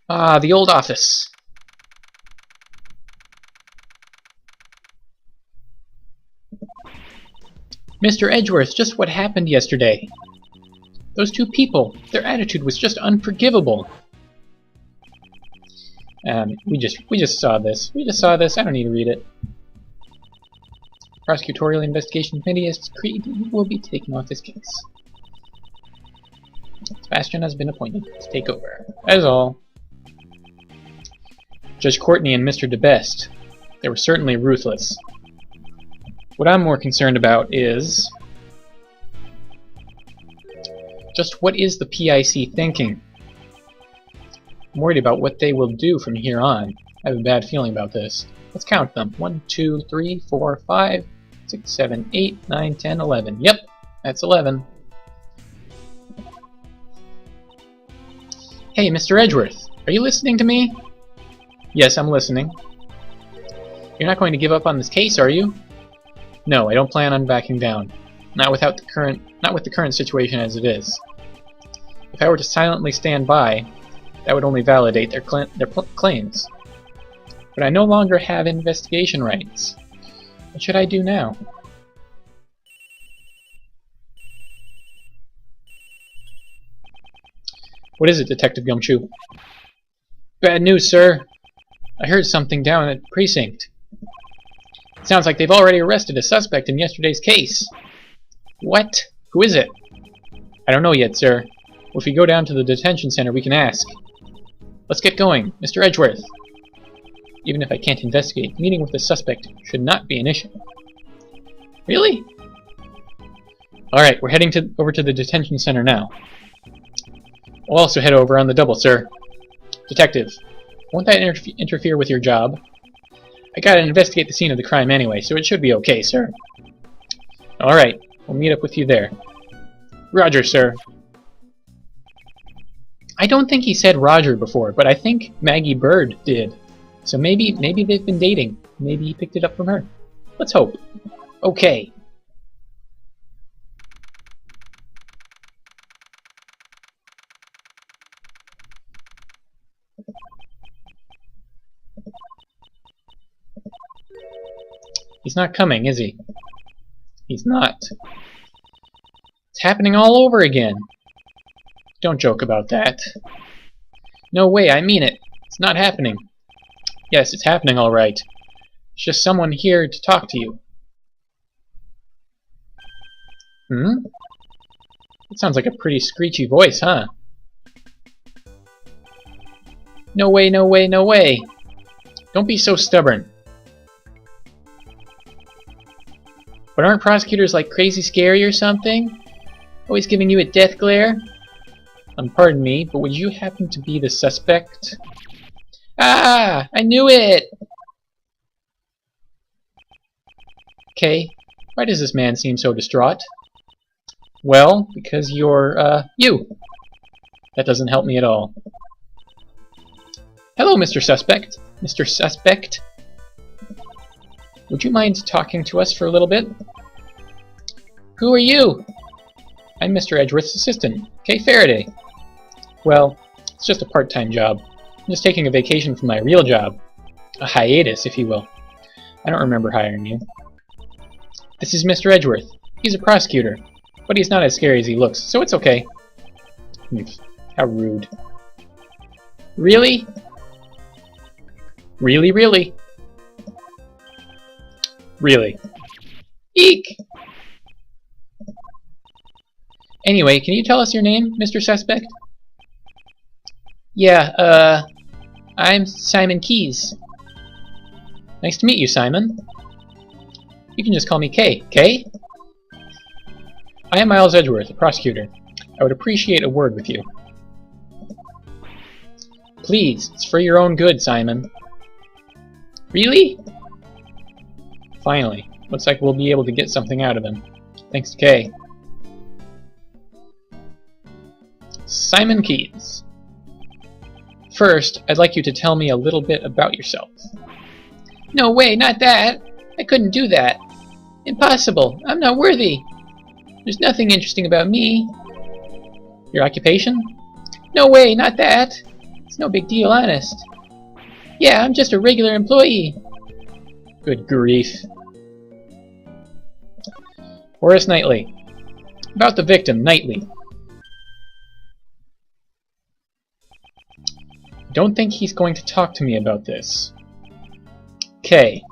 Ah, the old office. Mr. Edgeworth, just what happened yesterday. Those two people, their attitude was just unforgivable. We just saw this. We just saw this. I don't need to read it. Prosecutorial Investigation Committee will be taking off this case. Sebastian has been appointed to take over. That is all. Judge Courtney and Mr. DeBest. They were certainly ruthless. What I'm more concerned about is... just what is the PIC thinking? I'm worried about what they will do from here on. I have a bad feeling about this. Let's count them. 1, 2, 3, 4, 5, 6, 7, 8, 9, 10, 11. Yep, that's 11. Hey, Mr. Edgeworth, are you listening to me? Yes, I'm listening. You're not going to give up on this case, are you? No, I don't plan on backing down. Not with the current situation as it is. If I were to silently stand by, that would only validate their claims. But I no longer have investigation rights. What should I do now? What is it, Detective Gumshoe? Bad news, sir. I heard something down at the precinct. It sounds like they've already arrested a suspect in yesterday's case. What? Who is it? I don't know yet, sir. Well, if we go down to the detention center, we can ask. Let's get going, Mr. Edgeworth. Even if I can't investigate, meeting with the suspect should not be an issue. Really? Alright, we're heading over to the detention center now. We'll also head over on the double, sir. Detective, won't that interfere with your job? I gotta investigate the scene of the crime anyway, so it should be okay, sir. Alright, we'll meet up with you there. Roger, sir. I don't think he said Roger before, but I think Maggie Bird did. So maybe they've been dating. Maybe he picked it up from her. Let's hope. Okay. He's not coming, is he? He's not. It's happening all over again. Don't joke about that. No way, I mean it. It's not happening. Yes, it's happening all right. It's just someone here to talk to you. It sounds like a pretty screechy voice, huh? No way, no way, no way. Don't be so stubborn. But aren't prosecutors like crazy scary or something? Always giving you a death glare? Pardon me, but would you happen to be the suspect? Ah! I knew it! Okay, why does this man seem so distraught? Well, because you're, you! That doesn't help me at all. Hello, Mr. Suspect. Mr. Suspect? Would you mind talking to us for a little bit? Who are you? I'm Mr. Edgeworth's assistant, Kay Faraday. Well, it's just a part-time job. I'm just taking a vacation from my real job. A hiatus, if you will. I don't remember hiring you. This is Mr. Edgeworth. He's a prosecutor, but he's not as scary as he looks, so it's okay. How rude. Really? Really, really? Really. Eek! Anyway, can you tell us your name, Mr. Suspect? Yeah, I'm Simon Keyes. Nice to meet you, Simon. You can just call me Kay. Kay? I am Miles Edgeworth, a prosecutor. I would appreciate a word with you. Please, it's for your own good, Simon. Really? Finally. Looks like we'll be able to get something out of him. Thanks to Kay. Simon Keyes. First, I'd like you to tell me a little bit about yourself. No way, not that! I couldn't do that. Impossible. I'm not worthy. There's nothing interesting about me. Your occupation? No way, not that. It's no big deal, honest. Yeah, I'm just a regular employee. Good grief. Horace Knightley. About the victim, Knightley. Don't think he's going to talk to me about this. K.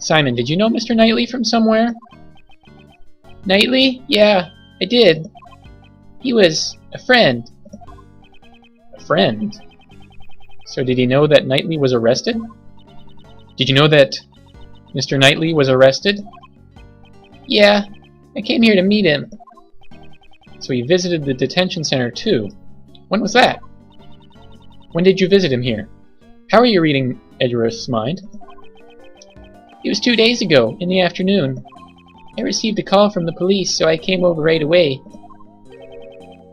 Simon, did you know Mr. Knightley from somewhere? Knightley? Yeah, I did. He was a friend. A friend? So did he know that Knightley was arrested? Did you know that Mr. Knightley was arrested? Yeah, I came here to meet him. So he visited the detention center too. When was that? When did you visit him here? How are you reading Edgeworth's mind? It was 2 days ago, in the afternoon. I received a call from the police, so I came over right away.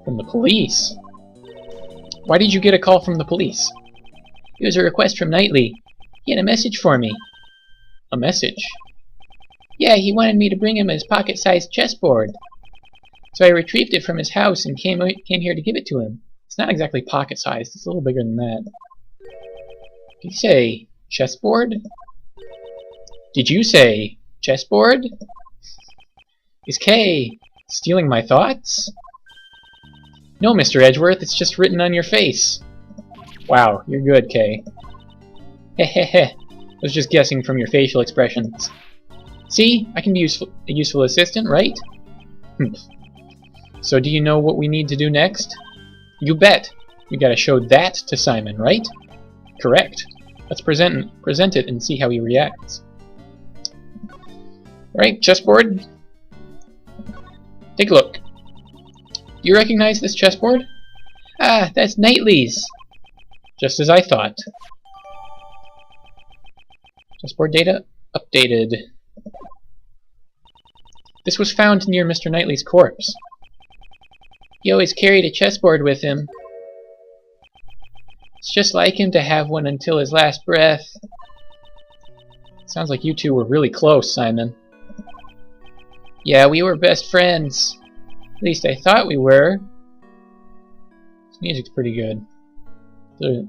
From the police? Why did you get a call from the police? It was a request from Knightley. He had a message for me. A message? Yeah, he wanted me to bring him his pocket-sized chessboard. So I retrieved it from his house and came here to give it to him. It's not exactly pocket-sized, it's a little bigger than that. Did you say chessboard? Did you say chessboard? Is Kay stealing my thoughts? No, Mr. Edgeworth, it's just written on your face. Wow, you're good, Kay. Hehehe. I was just guessing from your facial expressions. See? I can be a useful assistant, right? So do you know what we need to do next? You bet! We gotta show that to Simon, right? Correct. Let's present it and see how he reacts. Alright, chessboard. Take a look. Do you recognize this chessboard? Ah, that's Knightley's! Just as I thought. Chessboard data updated. This was found near Mr. Knightley's corpse. He always carried a chessboard with him. It's just like him to have one until his last breath. Sounds like you two were really close, Simon. Yeah, we were best friends. At least I thought we were. This music's pretty good. How do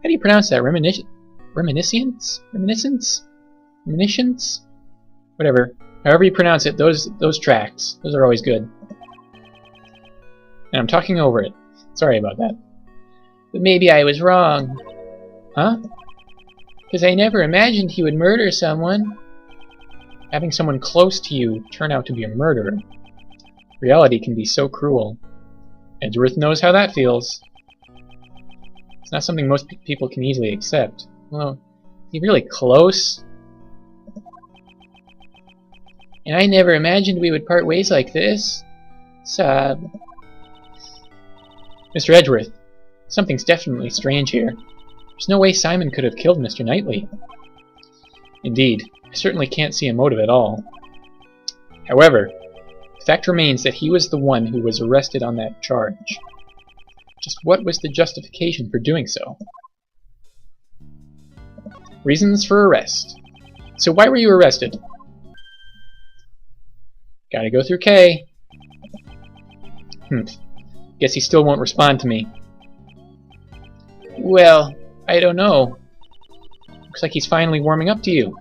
you pronounce that? Reminiscence? Whatever. However you pronounce it, those tracks, those are always good. And I'm talking over it. Sorry about that. But maybe I was wrong. Huh? Because I never imagined he would murder someone. Having someone close to you turn out to be a murderer. Reality can be so cruel. Edgeworth knows how that feels. It's not something most people can easily accept. Well, is he really close? And I never imagined we would part ways like this. Sob. Mr. Edgeworth, something's definitely strange here. There's no way Simon could have killed Mr. Knightley. Indeed, I certainly can't see a motive at all. However, the fact remains that he was the one who was arrested on that charge. Just what was the justification for doing so? Reasons for arrest. So why were you arrested? Gotta go through K. Guess he still won't respond to me. Well, I don't know. Looks like he's finally warming up to you.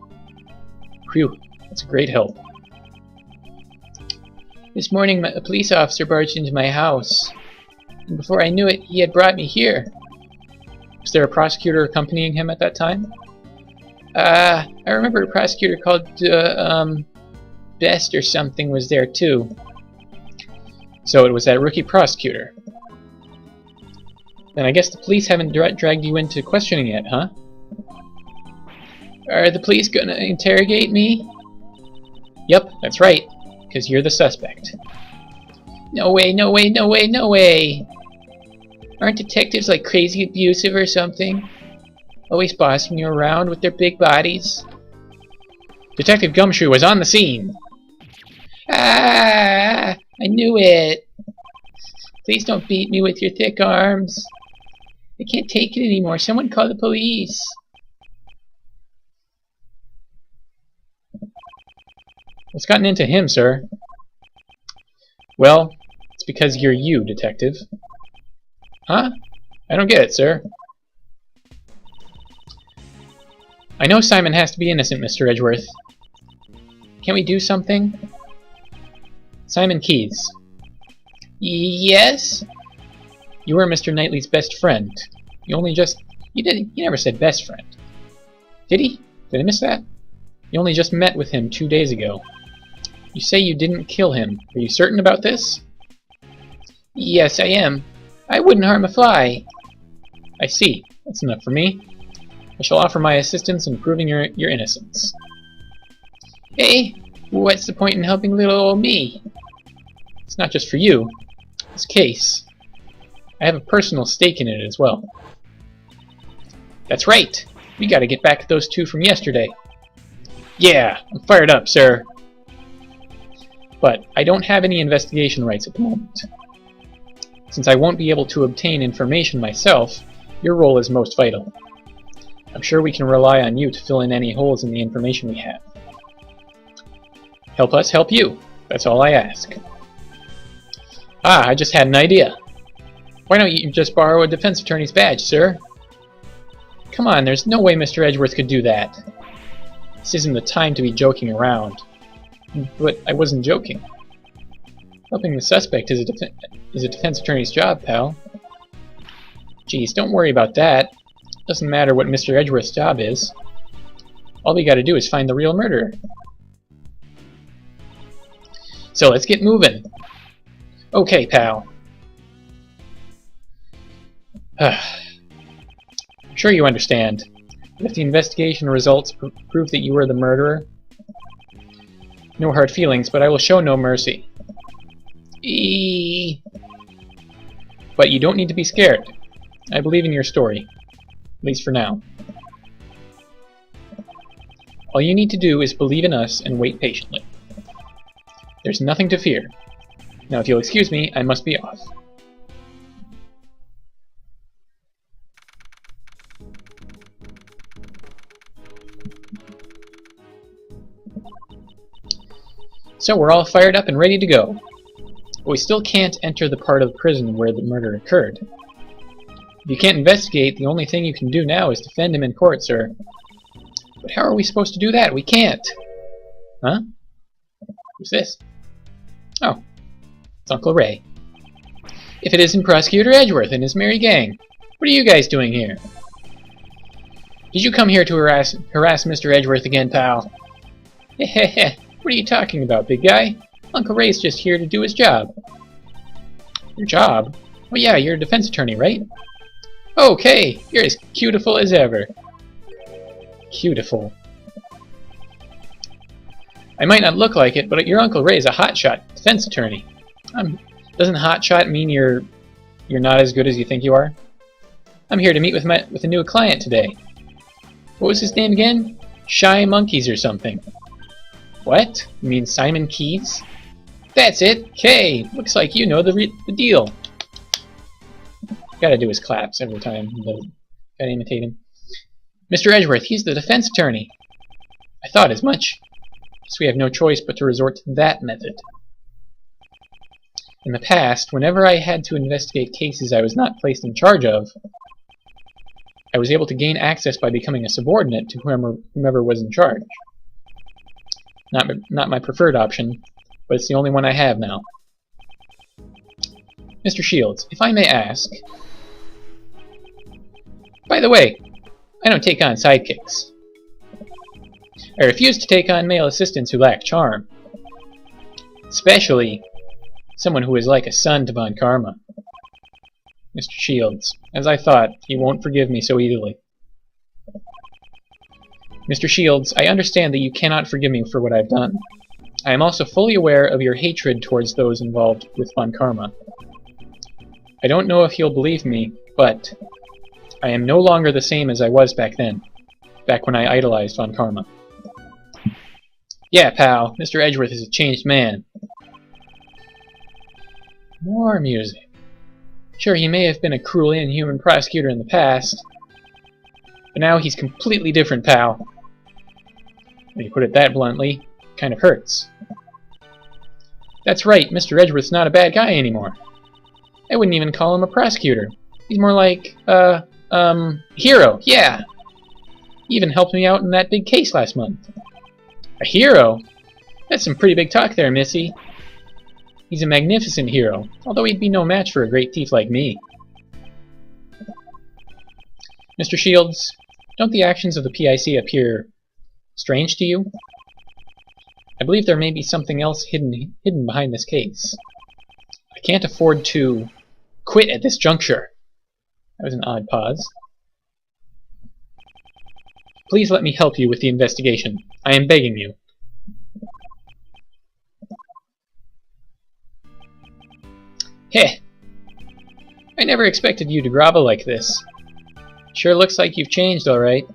Phew, that's a great help. This morning a police officer barged into my house. And before I knew it, he had brought me here. Was there a prosecutor accompanying him at that time? I remember a prosecutor called, Best or something was there too. So it was that rookie prosecutor. Then I guess the police haven't dragged you into questioning yet, huh? Are the police gonna interrogate me? Yep, that's right, because you're the suspect. No way, no way, no way, no way! Aren't detectives like crazy abusive or something? Always bossing you around with their big bodies? Detective Gumshoe was on the scene! Ah! I knew it! Please don't beat me with your thick arms. I can't take it anymore. Someone call the police. What's gotten into him, sir? Well, it's because you're you, Detective. Huh? I don't get it, sir. I know Simon has to be innocent, Mr. Edgeworth. Can't we do something? Simon Keyes. Yes? You were Mr. Knightley's best friend. You never said best friend. Did he? Did I miss that? You only just met with him 2 days ago. You say you didn't kill him. Are you certain about this? Yes, I am. I wouldn't harm a fly. I see. That's enough for me. I shall offer my assistance in proving your innocence. Hey, what's the point in helping little old me? It's not just for you. This case. I have a personal stake in it as well. That's right. We gotta get back at those two from yesterday. Yeah, I'm fired up, sir. But I don't have any investigation rights at the moment. Since I won't be able to obtain information myself, your role is most vital. I'm sure we can rely on you to fill in any holes in the information we have. Help us help you. That's all I ask. Ah, I just had an idea. Why don't you just borrow a defense attorney's badge, sir? Come on, there's no way Mr. Edgeworth could do that. This isn't the time to be joking around. But I wasn't joking. Helping the suspect is a defense attorney's job, pal. Geez, don't worry about that. Doesn't matter what Mr. Edgeworth's job is. All we gotta do is find the real murderer. So let's get moving. Okay, pal. I'm sure you understand. If the investigation results prove that you were the murderer, no hard feelings, but I will show no mercy. But you don't need to be scared. I believe in your story. At least for now. All you need to do is believe in us and wait patiently. There's nothing to fear. Now if you'll excuse me, I must be off. So we're all fired up and ready to go. But we still can't enter the part of the prison where the murder occurred. If you can't investigate, the only thing you can do now is defend him in court, sir. But how are we supposed to do that? We can't! Huh? Who's this? Oh, it's Uncle Ray. If it isn't Prosecutor Edgeworth and his merry gang, what are you guys doing here? Did you come here to harass Mr. Edgeworth again, pal? Hehehe. What are you talking about, big guy? Uncle Ray's just here to do his job. Your job? Oh yeah, you're a defense attorney, right? Okay, you're as cutiful as ever. Cutiful. I might not look like it, but your Uncle Ray's a hotshot defense attorney. Doesn't hotshot mean you're not as good as you think you are? I'm here to meet with a new client today. What was his name again? Shy Monkeys or something. What? You mean Simon Keyes? That's it! Kay! Looks like you know the deal. Gotta do his claps every time. Gotta imitate him. Mr. Edgeworth, he's the defense attorney. I thought as much. So we have no choice but to resort to that method. In the past, whenever I had to investigate cases I was not placed in charge of, I was able to gain access by becoming a subordinate to whomever was in charge. Not my preferred option, but it's the only one I have now. Mr. Shields, if I may ask... By the way, I don't take on sidekicks. I refuse to take on male assistants who lack charm. Especially someone who is like a son to Von Karma. Mr. Shields, as I thought, you won't forgive me so easily. Mr. Shields, I understand that you cannot forgive me for what I've done. I am also fully aware of your hatred towards those involved with Von Karma. I don't know if you'll believe me, but I am no longer the same as I was back then, back when I idolized Von Karma. Yeah, pal, Mr. Edgeworth is a changed man. More music. Sure, he may have been a cruel, inhuman prosecutor in the past, but now he's completely different, pal. When you put it that bluntly, it kind of hurts. That's right, Mr. Edgeworth's not a bad guy anymore. I wouldn't even call him a prosecutor. He's more like, hero, yeah! He even helped me out in that big case last month. A hero? That's some pretty big talk there, Missy. He's a magnificent hero, although he'd be no match for a great thief like me. Mr. Shields, don't the actions of the PIC appear strange to you? I believe there may be something else hidden behind this case. I can't afford to quit at this juncture. That was an odd pause. Please let me help you with the investigation. I am begging you. Heh! I never expected you to grovel like this. Sure looks like you've changed, alright.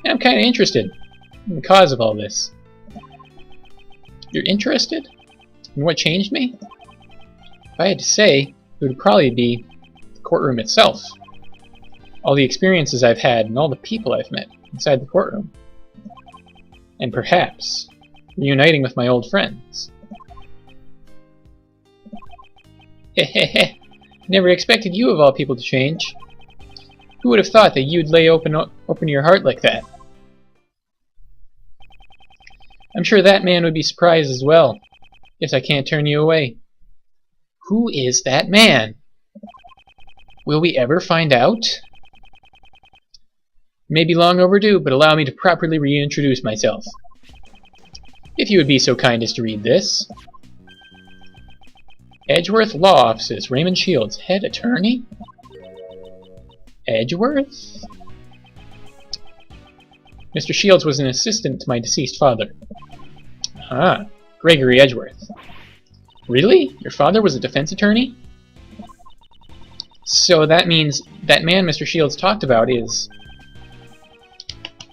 And I'm kinda interested in the cause of all this. You're interested? In what changed me? If I had to say, it would probably be the courtroom itself. All the experiences I've had and all the people I've met inside the courtroom. And perhaps reuniting with my old friends. Hehehe, never expected you of all people to change. Who would have thought that you'd lay open your heart like that? I'm sure that man would be surprised as well. Guess I can't turn you away. Who is that man? Will we ever find out? It may be long overdue, but allow me to properly reintroduce myself. If you would be so kind as to read this. Edgeworth Law Offices, Raymond Shields, Head Attorney? Edgeworth? Mr. Shields was an assistant to my deceased father. Ah, Gregory Edgeworth. Really? Your father was a defense attorney? So that means that man Mr. Shields talked about is...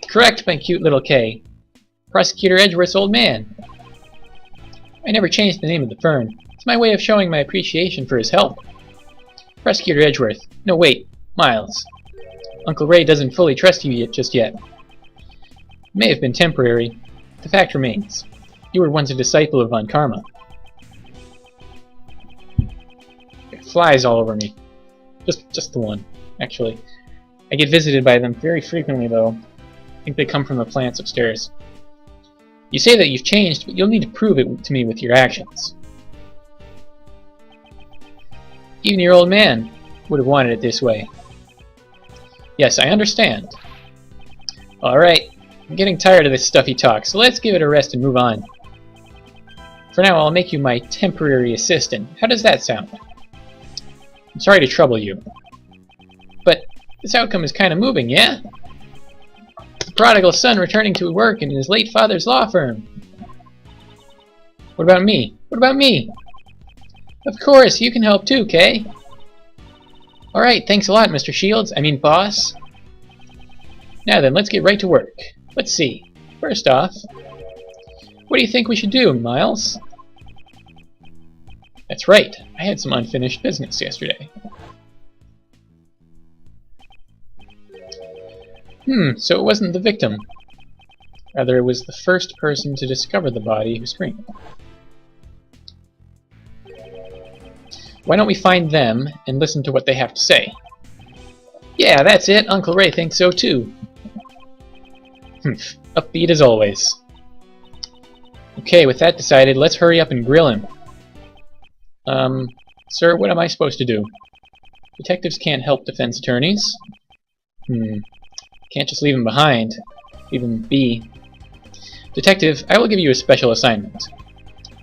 Correct, my cute little K. Prosecutor Edgeworth's old man. I never changed the name of the firm. It's my way of showing my appreciation for his help. Prosecutor Edgeworth. No, wait. Miles. Uncle Ray doesn't fully trust you just yet. It may have been temporary. The fact remains. You were once a disciple of Von Karma. It flies all over me. Just the one, actually. I get visited by them very frequently, though. I think they come from the plants upstairs. You say that you've changed, but you'll need to prove it to me with your actions. Even your old man would have wanted it this way. Yes, I understand. Alright, I'm getting tired of this stuffy talk, so let's give it a rest and move on. For now, I'll make you my temporary assistant. How does that sound? I'm sorry to trouble you. But this outcome is kind of moving, yeah? The prodigal son returning to work in his late father's law firm. What about me? What about me? Of course, you can help too, Kay. Alright, thanks a lot, Mr. Shields. I mean, boss. Now then, let's get right to work. Let's see. First off, what do you think we should do, Miles? That's right. I had some unfinished business yesterday. So it wasn't the victim. Rather, it was the first person to discover the body who screamed. Why don't we find them and listen to what they have to say? Yeah, that's it. Uncle Ray thinks so too. Upbeat as always. Okay, with that decided, let's hurry up and grill him. Sir, what am I supposed to do? Detectives can't help defense attorneys. Can't just leave him behind. Leave him be. Detective, I will give you a special assignment.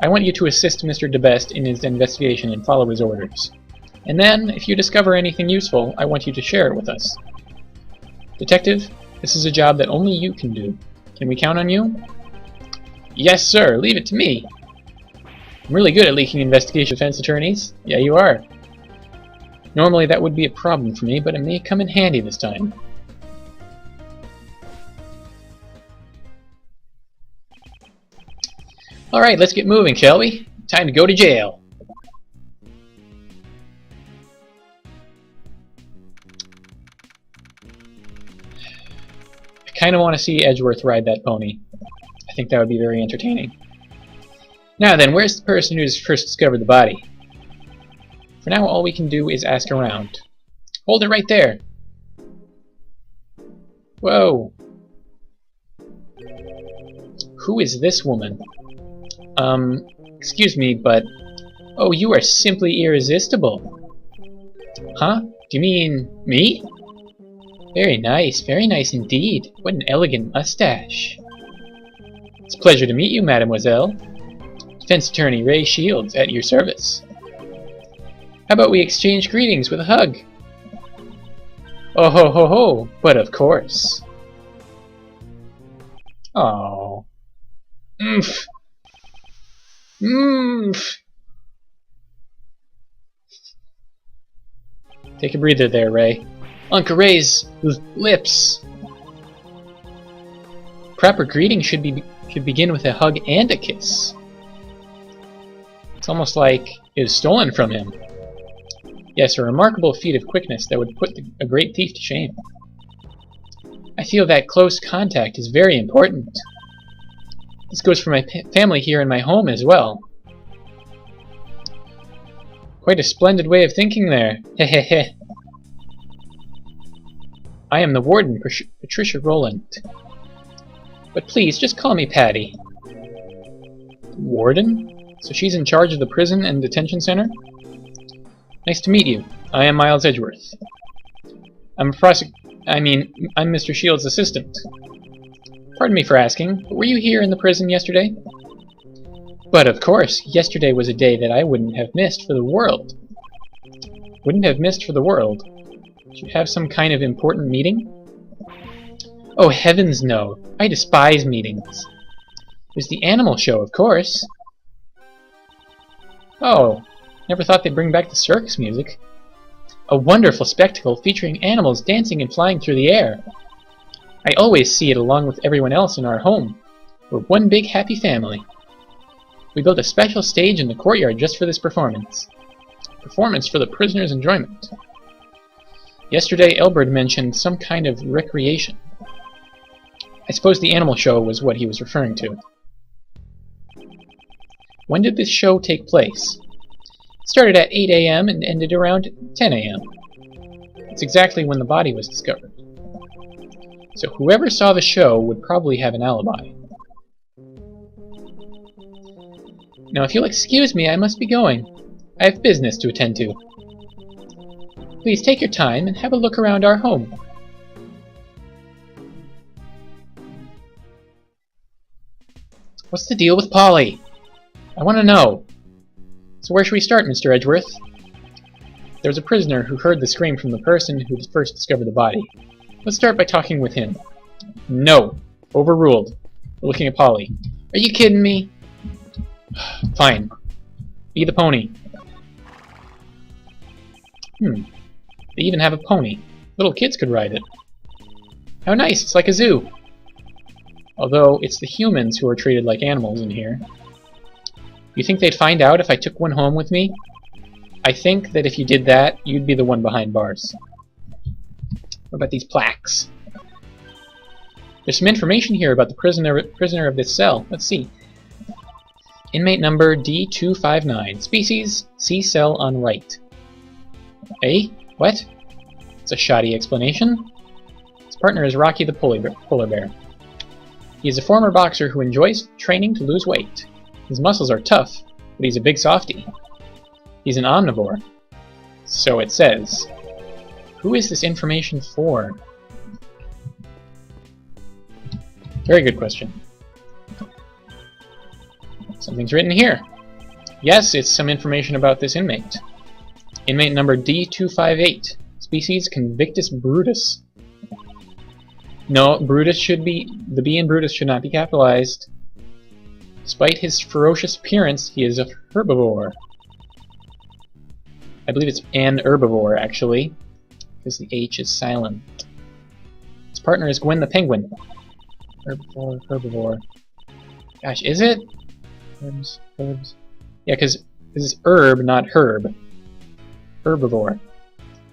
I want you to assist Mr. DeBest in his investigation and follow his orders. And then, if you discover anything useful, I want you to share it with us. Detective, this is a job that only you can do. Can we count on you? Yes, sir. Leave it to me. I'm really good at leaking investigation defense attorneys. Yeah, you are. Normally that would be a problem for me, but it may come in handy this time. Alright, let's get moving, shall we? Time to go to jail. I kind of want to see Edgeworth ride that pony. I think that would be very entertaining. Now then, where's the person who's first discovered the body? For now, all we can do is ask around. Hold it right there! Whoa! Who is this woman? Excuse me, but... Oh, you are simply irresistible. Huh? Do you mean me? Very nice indeed. What an elegant mustache. It's a pleasure to meet you, mademoiselle. Defense Attorney Ray Shields, at your service. How about we exchange greetings with a hug? Oh ho ho ho, but of course. Oh. Oomph. Oomph. Take a breather there, Ray. Uncle Ray's lips. Proper greeting should begin with a hug and a kiss. It's almost like it was stolen from him. Yes, a remarkable feat of quickness that would put a great thief to shame. I feel that close contact is very important. This goes for my family here in my home as well. Quite a splendid way of thinking there. Hehehe. I am the warden, Patricia Rowland. But please, just call me Patty. Warden? So she's in charge of the prison and detention center? Nice to meet you. I am Miles Edgeworth. I'm Mr. Shields' assistant. Pardon me for asking, but were you here in the prison yesterday? But of course, yesterday was a day that I wouldn't have missed for the world. Wouldn't have missed for the world? Did you have some kind of important meeting? Oh heavens no! I despise meetings. It was the animal show, of course. Oh, never thought they'd bring back the circus music. A wonderful spectacle featuring animals dancing and flying through the air. I always see it along with everyone else in our home. We're one big happy family. We built a special stage in the courtyard just for this performance. Performance for the prisoners' enjoyment. Yesterday, Elbert mentioned some kind of recreation. I suppose the animal show was what he was referring to. When did this show take place? It started at 8 a.m. and ended around 10 a.m. It's exactly when the body was discovered. So whoever saw the show would probably have an alibi. Now if you'll excuse me, I must be going. I have business to attend to. Please take your time and have a look around our home. What's the deal with Polly? I want to know. So where should we start, Mr. Edgeworth? There's a prisoner who heard the scream from the person who first discovered the body. Let's start by talking with him. No. Overruled. We're looking at Polly. Are you kidding me? Fine. Be the pony. They even have a pony. Little kids could ride it. How nice, it's like a zoo. Although, it's the humans who are treated like animals in here. You think they'd find out if I took one home with me? I think that if you did that, you'd be the one behind bars. What about these plaques? There's some information here about the prisoner of this cell. Let's see. Inmate number D259. Species, C cell on right. Eh? What? It's a shoddy explanation. His partner is Rocky the polar bear. He is a former boxer who enjoys training to lose weight. His muscles are tough, but he's a big softie. He's an omnivore. So it says. Who is this information for? Very good question. Something's written here. Yes, it's some information about this inmate. Inmate number D258. Species Convictus brutus. No, Brutus should be... The B in Brutus should not be capitalized. Despite his ferocious appearance, he is a herbivore. I believe it's an herbivore, actually, because the H is silent. His partner is Gwen the penguin. Herbivore. Gosh, is it? Herbs. Yeah, because this is herb, not herb. Herbivore.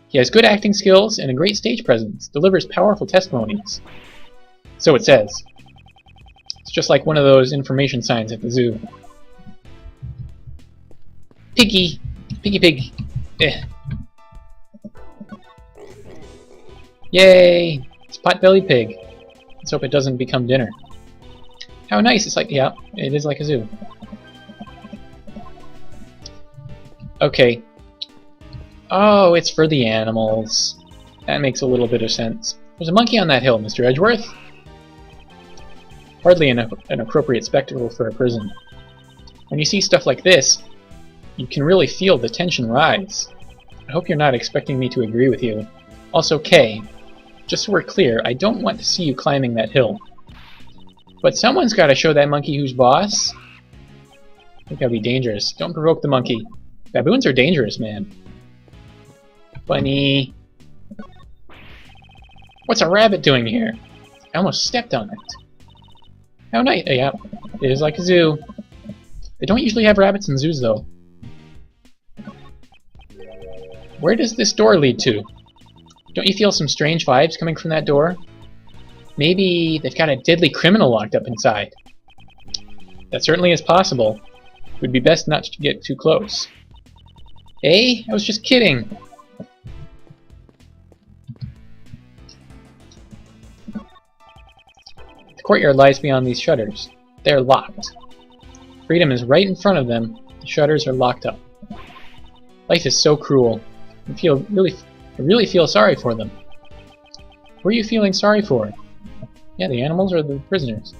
He has good acting skills and a great stage presence. Delivers powerful testimonies. So it says. It's just like one of those information signs at the zoo. Piggy! Piggy pig! Eh. Yay! It's pot-bellied pig. Let's hope it doesn't become dinner. How nice! It's like, yeah, it is like a zoo. Okay. Oh, it's for the animals. That makes a little bit of sense. There's a monkey on that hill, Mr. Edgeworth. Hardly an appropriate spectacle for a prison. When you see stuff like this, you can really feel the tension rise. I hope you're not expecting me to agree with you. Also, Kay, just so we're clear, I don't want to see you climbing that hill. But someone's got to show that monkey who's boss. I think that'd be dangerous. Don't provoke the monkey. Baboons are dangerous, man. Bunny. What's a rabbit doing here? I almost stepped on it. How nice. Yeah, it is like a zoo. They don't usually have rabbits in zoos, though. Where does this door lead to? Don't you feel some strange vibes coming from that door? Maybe they've got a deadly criminal locked up inside. That certainly is possible. It would be best not to get too close. Eh? I was just kidding. The courtyard lies beyond these shutters. They're locked. Freedom is right in front of them. The shutters are locked up. Life is so cruel. I really feel sorry for them. Who are you feeling sorry for? Yeah, the animals or the prisoners?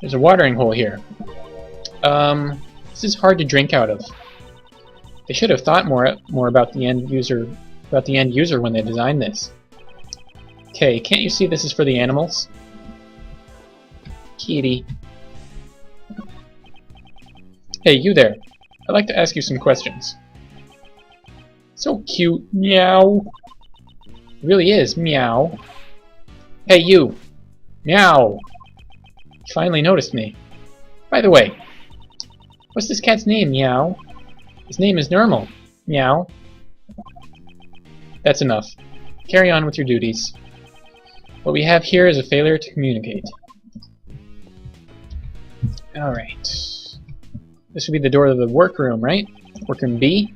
There's a watering hole here. This is hard to drink out of. They should have thought more about the end user when they designed this. Okay, can't you see this is for the animals? Kitty. Hey, you there. I'd like to ask you some questions. So cute. Meow. It really is. Meow. Hey, you. Meow. You finally noticed me. By the way, what's this cat's name, Meow? His name is Normal. Meow. That's enough. Carry on with your duties. What we have here is a failure to communicate. Alright. This would be the door to the workroom, right? Workroom B?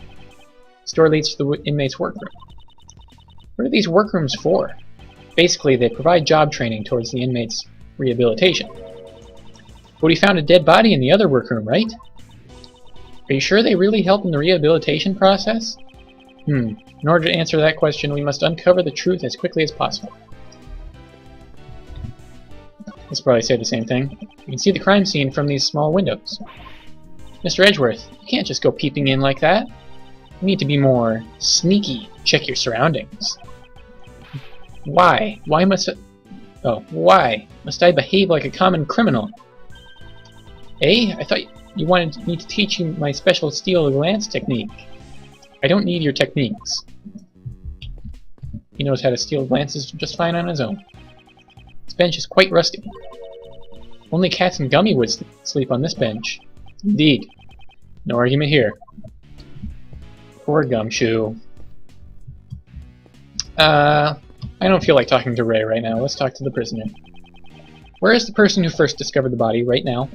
This door leads to the inmate's workroom. What are these workrooms for? Basically, they provide job training towards the inmate's rehabilitation. But we found a dead body in the other workroom, right? Are you sure they really help in the rehabilitation process? In order to answer that question, we must uncover the truth as quickly as possible. Let's probably say the same thing. You can see the crime scene from these small windows. Mr. Edgeworth, you can't just go peeping in like that. You need to be more sneaky. Check your surroundings. Why? Why must I behave like a common criminal? Eh? I thought you wanted me to teach you my special steal glance technique. I don't need your techniques. He knows how to steal glances just fine on his own. This bench is quite rusty. Only cats and Gummy would sleep on this bench. Indeed. No argument here. Poor Gumshoe. I don't feel like talking to Ray right now. Let's talk to the prisoner. Where is the person who first discovered the body right now?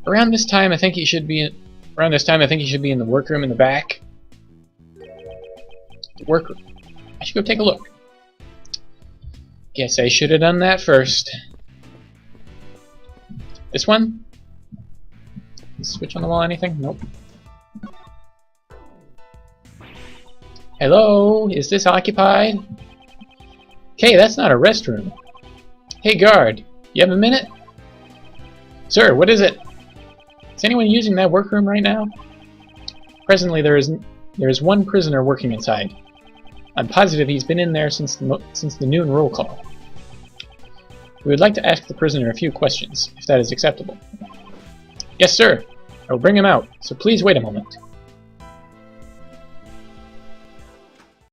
Around this time, I think he should be in the workroom in the back. The workroom. I should go take a look. Guess I should have done that first. This one? Switch on the wall, anything? Nope. Hello? Is this occupied? Okay, that's not a restroom. Hey guard, you have a minute? Sir, what is it? Is anyone using that workroom right now? Presently there is one prisoner working inside. I'm positive he's been in there since the noon roll call. We would like to ask the prisoner a few questions, if that is acceptable. Yes, sir. I will bring him out, so please wait a moment.